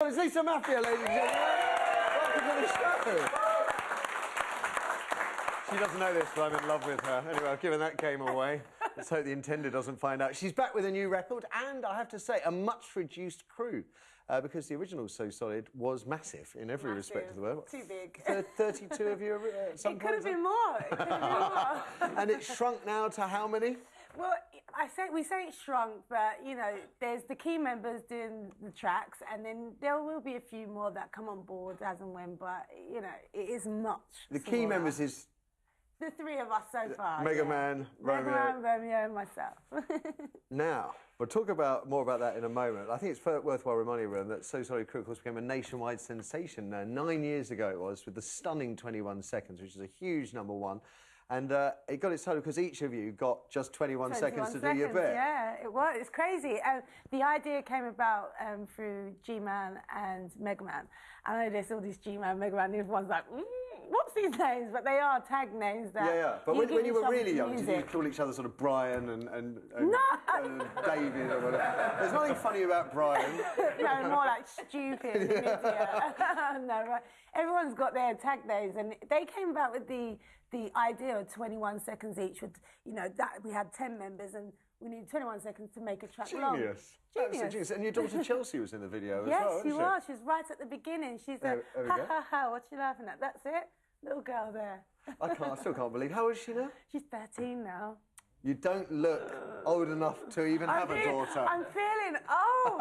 It's Lisa Maffia, ladies and gentlemen. Welcome to the show. She doesn't know this, but I'm in love with her. Anyway, I've given that game away. Let's hope the intender doesn't find out. She's back with a new record, and I have to say, a much-reduced crew, because the original So Solid was massive in every respect of the word. Too big. 32 of you at some It point? could have been more. It could have been more. And it's shrunk now to how many? Well, we say it's shrunk, but, you know, there's the key members doing the tracks, and then there will be a few more that come on board as and when, but, you know, it is much The smaller. key members is... The three of us so far. Mega Man, Romeo. Romeo, and myself. Now, we'll talk more about that in a moment. I think it's worthwhile reminding everyone that So Solid Crew, of course, became a nationwide sensation 9 years ago it was, with the stunning 21 Seconds, which is a huge #1. And it got its title because each of you got just 21 seconds to do your bit. Yeah, it was. It's crazy. The idea came about through G-Man and Mega Man. I know there's all these G-Man, Mega Man, and everyone's like, what's these names? But they are tag names that... Yeah. But when you were really young, did you call each other sort of Brian and David or whatever? There's nothing funny about Brian. No, more like stupid and idiot. No, right. Everyone's got their tag names, and they came about with the idea of 21 seconds each. With, you know, that we had 10 members and we needed 21 seconds to make a track long. Genius. Genius. And your daughter Chelsea was in the video as well, Yes, wasn't she was. She was right at the beginning. She's like, ha, ha, what you laughing at? That's it. Little girl there. I still can't believe. How old is she now? She's 13 now. You don't look old enough to even have a daughter. I'm feeling old.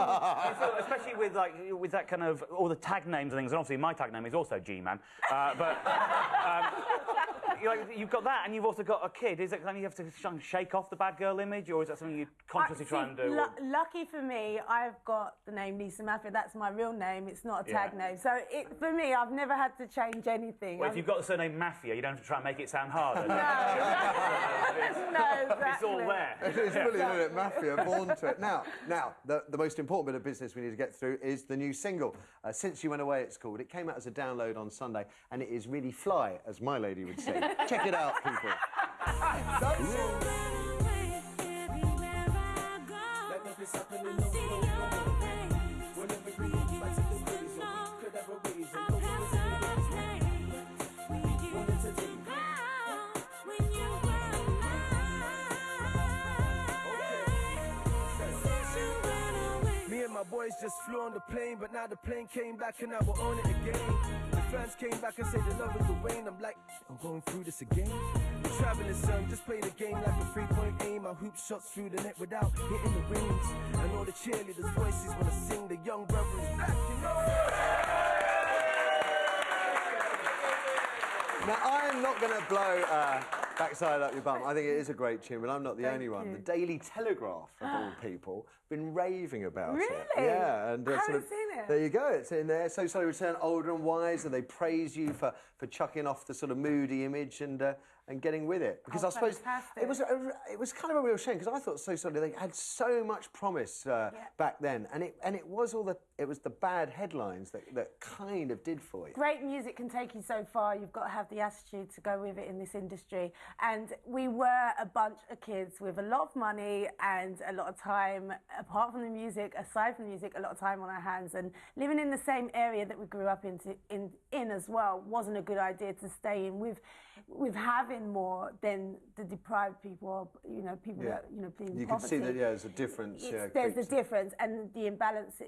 Especially with that kind of all the tag names and things. And obviously, my tag name is also G-Man. You've got that, and you've also got a kid. Is it something you have to shake off the bad girl image, or is that something you consciously try and do? Lucky for me, I've got the name Lisa Maffia. That's my real name. It's not a tag name. So for me, I've never had to change anything. Well, if you've got the surname Maffia, you don't have to try and make it sound harder. No, exactly. It's all there. It's brilliant, isn't it? Mafia, born to it. Now, the most important bit of business we need to get through is the new single. Since You Went Away, it's called. It came out as a download on Sunday, and it is really fly, as my lady would say. Check it out, people. My boys just flew on the plane, but now the plane came back and now we're on it again. The fans came back and said the love is the Wayne. I'm like, I'm going through this again. The traveling son just play the game like a 3-point aim. I hoop shots through the net without hitting the rings. And all the cheerleaders' voices wanna sing. The young brother is back, you know. Now, I am not going to blow backside up your bum. I think it is a great tune, but I'm not the only one. The Daily Telegraph, of all people, been raving about it. Really? Yeah, and I haven't seen it. There you go. It's in there. So Solid return older and wise, and they praise you for chucking off the sort of moody image and getting with it. Because I suppose it was kind of a real shame, because I thought So Solid, they had so much promise back then, and it was the bad headlines that kind of did for you. Great music can take you so far. You've got to have the attitude to go with it in this industry. And we were a bunch of kids with a lot of money and a lot of time, apart from the music, aside from the music, a lot of time on our hands. And living in the same area that we grew up in as well wasn't a good idea to stay in with having more than the deprived people, you know, people that, you know, being you poverty. can see that, there's a difference. There's a difference, and the imbalance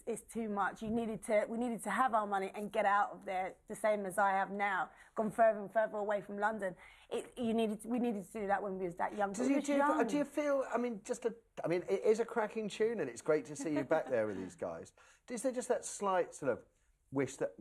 is too much. We needed to have our money and get out of there, the same as I have now, gone further and further away from London. We needed to do that when we was that young. Do you feel? I mean, it is a cracking tune, and it's great to see you back there with these guys. Is there just that slight sort of wish that,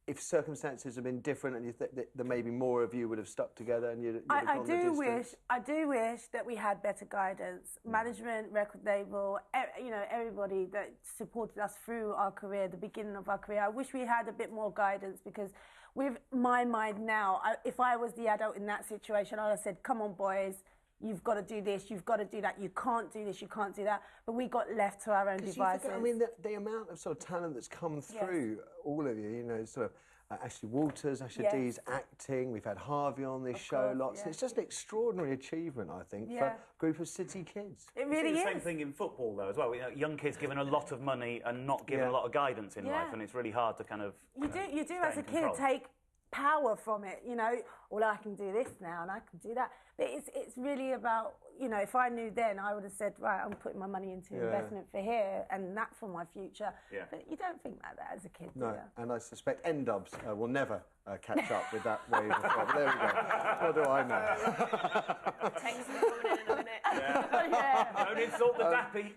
if circumstances had been different, and you think that maybe more of you would have stuck together, and you'd have gone the distance? I do wish that we had better guidance, management, record label, you know, everybody that supported us through our career, the beginning of our career. I wish we had a bit more guidance, because with my mind now, if I was the adult in that situation, I'd have said, "Come on, boys. You've got to do this, you've got to do that, you can't do this, you can't do that." But we got left to our own devices. I mean, the amount of sort of talent that's come through all of you, you know, sort of Ashley Walters, Asher D's acting. We've had Harvey on this show lots. It's just an extraordinary achievement, I think, for a group of city kids. It really is. is. The same thing in football, though, as well. You know, young kids given a lot of money and not given a lot of guidance in life, and it's really hard to kind of. You do as a kid take power from it, you know. Well, I can do this now and I can do that. But it's really about, you know, if I knew then, I would have said, right, I'm putting my money into investment for here and that's for my future. Yeah. But you don't think like that as a kid, do you? And I suspect N-Dubs will never catch up with that wave of love. There we go. What do I know? Takes me coming in a minute. Don't insult the dappy.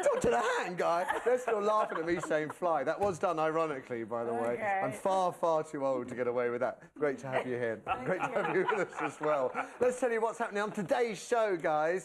Talk to the hand, guy. They're still laughing at me saying fly. That was done ironically, by the way. I'm far, far too old to get away with that. Great to have you here. Great to have you with us as well. Let's tell you what's happening on today's show, guys.